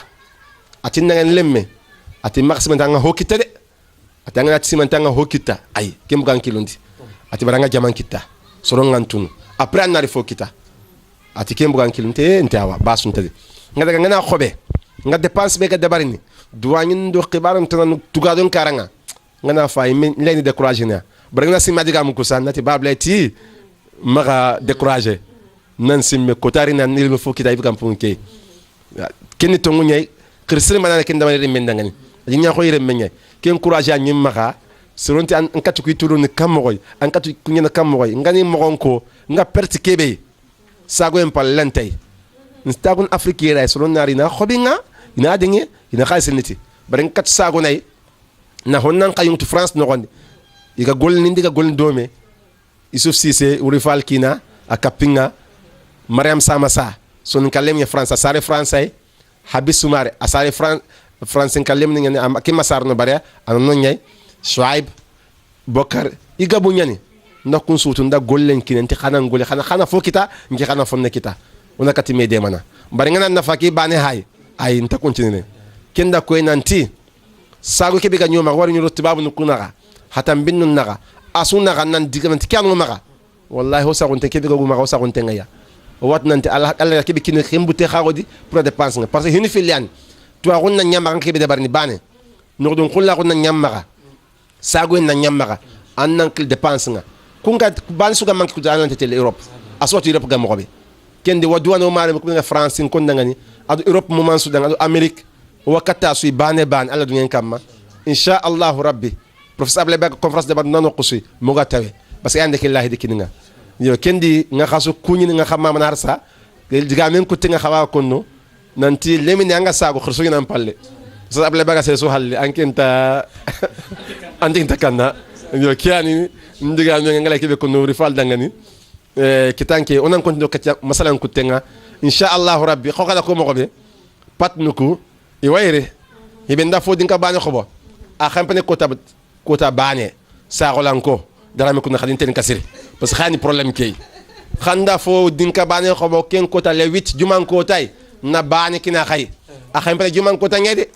ati nangen lemme ati maximum tanga hokita de ati ngana tsiman tanga hokita ay kem gan kilondi ati baranga jaman kita soro ngantun après an nari fokita ati kem gan kilonte ntawa basun tadi ngada ngana xobe nga dépense be ga dabarini duwañin do xibaram tan tugadon karanga ngana fay leni décourager na baranga sima diga mu ko sanati bablay ti maga décourager nan simme kotari nan il me fokita ibam punke kenni to ngunyay khirsir manana ken dama re mendangani nya ko yere menye ken courage an nyimaka seronti an katu ku turu ni kamoy an katu ku nyina kamoy ngani mogonko nga perti kebe sago en palantay nstagun afrique ray soron nari na khobinga ina adenge ina khaiseniti baren kat sago nay na honnan kayum to france no gonde iga gol ni ndiga gol dome isuf cisse urifal kina akapinga mariam samasa son kalem ya france sare français habis sumare asare france kalem ni ngani am kimasar no bare an no nyay shuaib bokar igabu nyani nakun sutu nda gollen kinenti khana ngole khana fokita ngi khana fonne kita ona kati mede mana bare ngana na faki bane hay ay nta continue kenda ko nanti sago ke be ganyo ma wari nyoro tibabu no kunaga hatam binnu naga asuna nan digamenti kanu maga wallahi ho sago nte ke be go maga ho sago nte ngaya wat nanti alla ke be kin khembute khagodi pour dépense parce que hini filian to agonna nyama ke be dabarni bane no don khulla gonna nyama sago na nyama annan kil dépense nga kunga ban suga manki ku dalante tel europe asoti europe gam robe kende wadwana o mare ko nga france ko ndangani adu europe mo man sudan adu amerique wakata suy bane ban alla du ngeen kamma insha allah rabbi professeur abla bak conférence de ban nano qusui mo ga tawe parce que ande killahi dikininga yo kendi nga khasu kunyi nga xamma man harsa diga men ko tinga xawa konno nanti lemine nga sago khursu ngam palle so abla bak se so halli ankenta andinta kanna yo kiani ndiga men nga lake be konno rifal dangani kitanke onan konno katya masalan kutenga insha Allah rabbi khokala ko mo be patnuku e wayre hibenda fo dinka bane khobo a xampane kota bane sa rolanko dara me ko na khadin ten kasiri parce que xani problème kay khanda fo dinka bane khobo ken kota le 8 juman kotay na bane kina khay a xampane juman kota ngede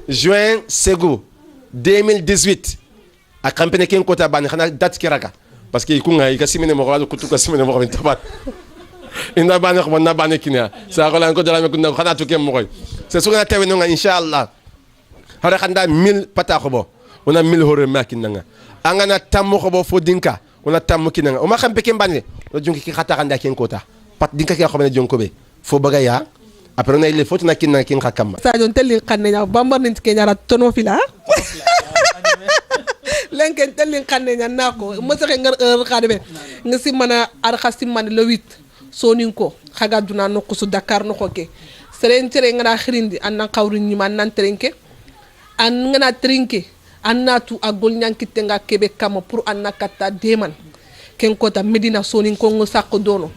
juin segu 2018 a xampane ken kota bane xana date kiraka parce que ku ngay kasimene mo ko kutu kasimene mo ko tabat ina bane ko na bane kina sa rolanko dara me ko na xana to kem mo koy c'est ce qu'on a tewe no nga inshallah hara khanda 1000 pata khobo ona 1000 hore makinanga angana tammo khobo fo dinka ona tammo kinanga o ma xam peke mbane do jonki ki khata khanda ken kota pat dinka ki khobane jonko be fo baga ya après on a il faut na kinanga kin khakam sa jon telli xanne nya bambar nit ke nyara tono fila lenken telli xanne nya nako mo saxe ngar khadebe ngasi mana ar khasim man le 8 sonin ko khaga duna no ko su dakar no xoke seren tere ngana khirindi anna qawru ni man nan terenke an ngana trinke anna tu agol nyankite nga kebe kama pour anna kata deman ken kota medina sonin ko ngo sakko dono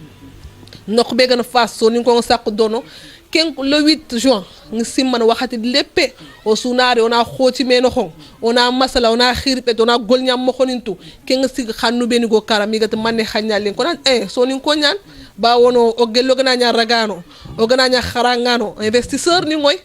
nok be gana fas sonin ko ngo sakko dono ken le 8 juin ngi simman waxati leppe o sunare ona khoti meno khon ona masala ona khirpe ona gol nyam mo khonintu ken ngi sig xannu beni go karami gat manne xanyal ko nan sonin ko nyan ba wono o gello gana nya ragano o gana nya kharangano investisseur ni moy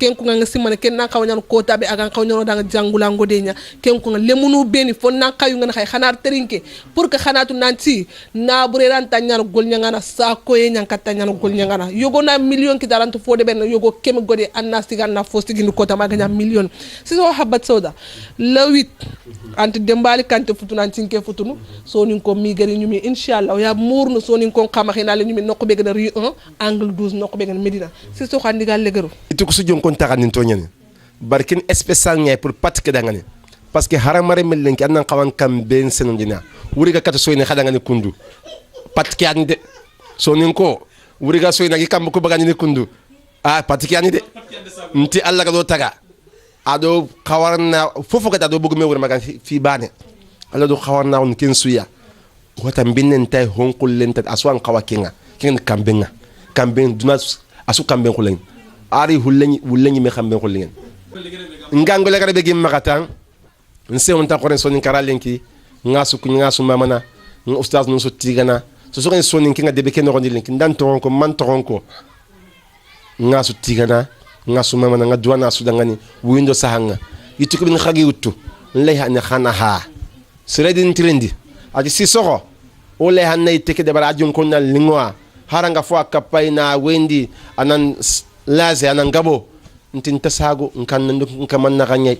ken ko nga simane ken na kaw ñan ko tabe agan kaw ñano danga jangula ngodenya ken ko lemunu beni fon na kayu nga xay xanar terinke pour que xanatu nanti na bureran tanyan gol nyangana sa ko ye nyanka tanyan gol nyangana yogo na million ki daranto fode ben yogo kem gode anna siganna fo sigini ko tama ganya million si so habat soda le 8 anti dembali kante futuna tinke futunu so nin ko mi gari ñumi inshallah ya murnu so nin ko xama xina le ñumi nokko be gëna rue 1 angle 12 nokko be gëna medina si so xandi gal le gëru itu ko su jon kon taxan to ñane barkin spécial ngay pour patke da ngane parce que haramare mel len ki annan xawan kam ben senu dina wuri ga kata soyne xada ngane kundu patke ani de so nin ko wuri ga soyne gi kam ko bagani ni kundu patke ani de nti alla ga do taga ado xawarna fofu ka do bëgg me wër magan fi baane alla do xawarna on ken suya wata binnen tay honkul len tat aswan xawa kinga ken kamben duna asu kamben xulen ari hulleñi me xamben xulen ngango le garabe gi makatan nse on ta ko sonin karalenki ngasu mamana ustaz no so tigana so so sonin kinga debe ken rondi lenki ndan toron ko man toron ko ngasu tigana ngasu mamana nga duwana su dangani windo sahanga yitu bin khagi wuttu lay ha khana ha sredin trendi adi si soko o lay ha nay teke de bara ajun ko na lingwa haranga fo akapaina wendi anan laze anan gabo ntin tasago nkan man na ganye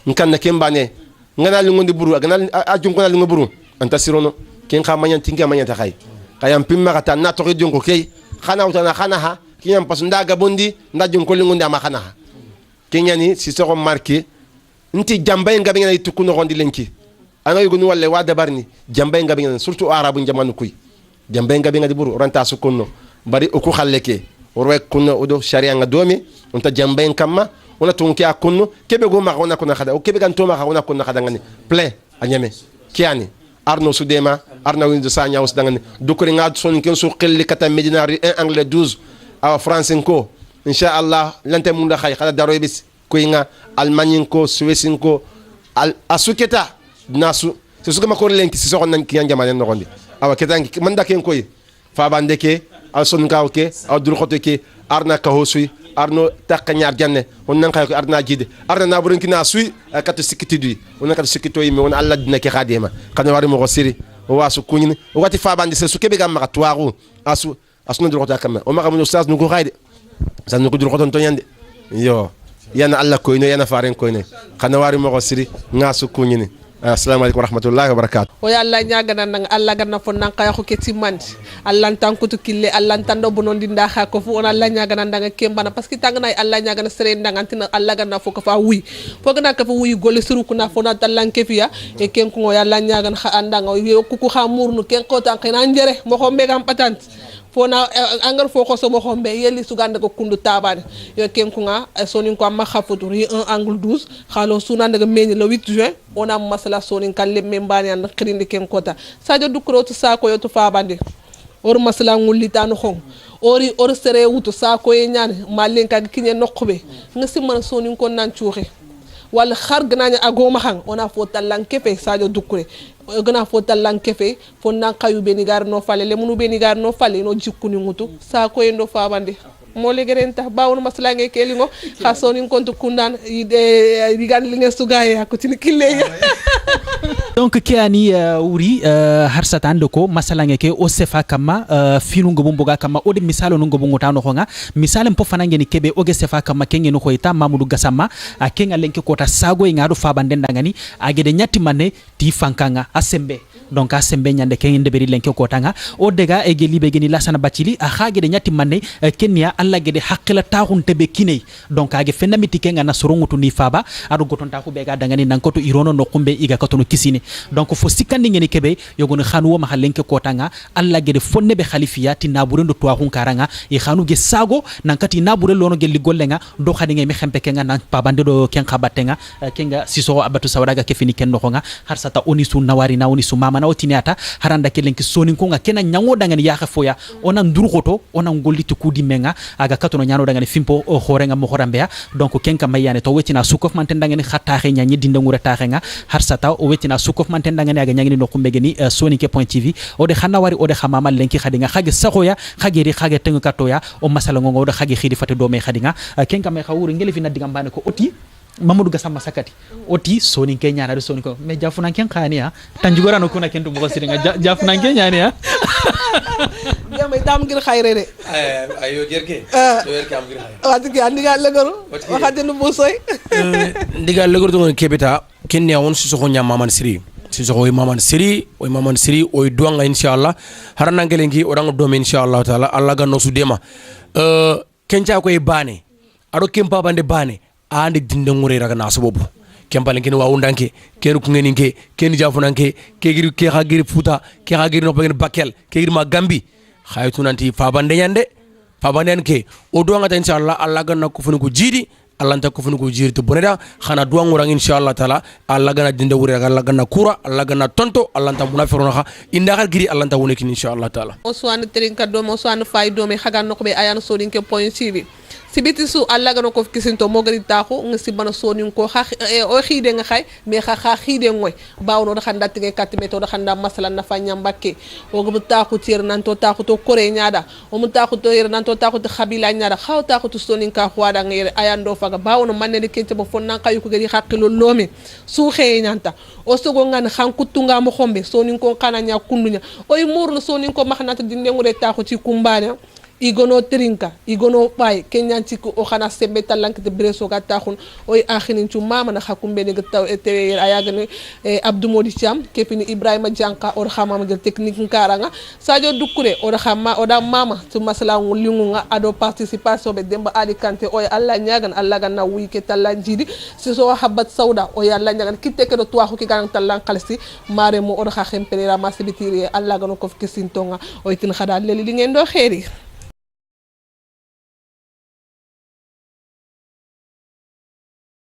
nkan na kembane ngana lingondi buru agana ajun ko na lingo buru anta sirono ken khamanya tinga manya ta kay kayam pimma kata na to jun ko kay khana utana khana ha kinyam pas ndaga bondi ndajum ko lingondi ama khana ha kenyani si soko marqué nti jambay ngabe ngana tukuno gondi lenki anga yugo ni walle wa dabarni jambay ngabe ngana surtout arabu jamanu kuy jambay ngabe ngadi buru ranta sukunno bari o ko khalleke orwe kunno odo sharia nga domi onta jambay kamma ona tonki akunno kebe go ma ona kuna khada o kebe kan to ma ona kuna khada ngani plein anyame kiani arno sudema arna windo sanya us dangani dukuri ngad son ken su xelli kata medina 1 angle 12 awa france ko inshallah lante mun da khay khada daro bis ko nga almagne ko suisse ko al asuketa nasu se suka makor lenki si sokon nan ki njamane no gondi awa ketangi man da ken koy fa bandeke al son kawke aw dur khote arna ka hosui arno takanyar janne on nan kay ko arna jide arna na burin kina sui katu sikitidi on katu sikito yimi on alla dina ke khadema kana wari mo siri o wasu kunyin o wati fa bande se suke be gam ma tuaru asno dur khota kam o ma kam ustaz nu ko khayde sa nu ko dur khoton to nyande yo yana alla koyno yana faren koyne kana wari mo siri ngasu kunyin assalamu alaikum warahmatullahi wabarakatuh o yalla ñagana nang alla ganna fo nan kay ko keti mandi alla tankutu kille alla tando bonon dinda ha ko fu on alla ñagana ndanga kembana parce que tangana alla ñagana sere ndanga antina alla ganna fo ko fa wi fo gana ka fo wi gole suru kuna fo na tallan kefiya e ken ko yalla ñagana ha andanga yo kuku ha murnu ken ko tan kena njere mo ko mbegam patante fona angar fo ko so mo xombe yeli suganda ko kundu tabane yo ken ko nga sonin ko amma khafutu ri 1 angle 12 khalo sunanda ga meñi le 8 juin ona masala sonin kalle membani an khirindi ken kota sadio dukro to sako yo to fabande or masala ngulitanu xon or sere wutu sako ye ñane malen ka kinye nokbe ngasi man sonin ko nan ciuxe wala xar gnaña agoma xang ona fo talan kefe sadio dukure gana fo talan kefe fo nan kayu beni gar no fale le munu beni gar no fale no jikkuni ngutu sa ko endo fabande mo le gerenta bawno masla nge kelingo khasoni kontu kundan digan linge sugaye ko tin kille donc kiani wuri harsatan ko masala ngeke o sefa kama finu ngobu mboga kama o de misalo ngobu ngotano honga misalen po fanange ni kebe o ge sefa kama kenge no hoita mamudu gasama akenga lenke kota sago ngado fabande ndangani agede nyatti manne ti fankanga asembe donc asembe nyande kenge beri lenke kotanga o dega e gelibe geni lasana bacili a khagede nyatti manne kenya alla gede hakila taxun tebe kinay donc age fenamiti kenga na sorongutu ni faba adu gotonta ko be ga dangani nankoto irono no kumbe iga katono kisine donc fo sikandi ngeni kebe yogoni khanu wo mahalenke kotanga alla gede fonne be khalifiya ti nabure ndo to akun karanga e khanu ge sago nankati nabure lono gelli gollenga do khadi ngemi khempe kenga nan pabande do ken khabatenga kenga siso abatu sawdaga ke fini ken no khonga har sata oni su nawari na oni su mama mana otiniata haranda kelenki sonin ko nga kena nyango dangani ya foya ona ndurugoto ona ngoliti kudi menga aga katono nyano dangani fimpo horenga mo horambeya donc kenka mayane to wetina sukof man ten dangani khata xe nyanyi dinda ngure taxenga harsata o wetina sukof man ten dangani aga nyangini no kumbegeni soninke.tv o de xana wari o de xamama lenki khadinga xage saxoya xageri xage tengu katoya o masala ngo do xage xidi fate do me khadinga kenka may xawuri ngeli fi nadiga mbane ko oti Mamadou Gassama Sakati oti soninke nyana do soniko me jafuna ken khania tanjugora no kuna kentu mo siringa jafuna ken nyania Jamay tam ngir khayre de ayo jerke do yerke am ngir khayre wati andiga legoro waxate no bosoy ndiga legoro to kebeta kenni awon si so nya maman siri si so o maman siri o duanga inshallah harana ngelengi o danga do inshallah taala Allah ga no su dema kenca ko e bane ado kempa bande bane ande dinde ngure raga na sabobu kempalen ken wa undanke keru kungeninke ken jafunanke kegiri ke khagiri futa ke khagiri no bagen bakel kegiri ma gambi khaytunanti fabande nyande fabandenke o do ngata inshallah Allah ganna ko funu ko jidi Allah ta ko funu ko jidi to boneda khana do ngurang inshallah taala Allah ganna dinde wure raga Allah ganna kura Allah ganna tonto Allah ta munafiquna kha inda khar giri Allah ta woneki inshallah taala o suwan trinka do mo suwan fay do me khagan no ko be ayan soninke.tv sibiti su Allah gano ko kisinto mo gari taxu nga si bana sonin ko o xide nga xay mais xa xide ngoy bawno da xanda tige katme to da xanda masala na fa nyambake o go taxu tir nan to taxu to kore nyaada o mu taxu to yer nan to taxu to khabila nyaada xaw taxu to sonin ka xwada ngere ayando faga bawno manne de kente bo fonna kayu ko gari xaqilo lomi su xey nyanta o sogo ngan xan kutunga mo xombe sonin ko kana nya kundunya o murno sonin ko maxnata dinde ngure taxu ci kumbane igono trinka igono bay kenyanti ko o xana sembe talank de breso ga taxun oy akhinin ci mama na xakumbe ne taw te ayagane Abdou Modi Cham kepini Ibrahima Janka or xamama de technique nkaranga Sadio Dukure or xama o da mama tu masala lingu nga ado participation be demba ali kante oy Allah nyagan Allah ganna wike talanjidi si so habat sauda o yalla nyagan kiteke do tuwa ki gan talan khalsi mare mo or xa xempere ra masibitiri Allah gano ko fikisintonga oy tin khada leli li ngeen do xeri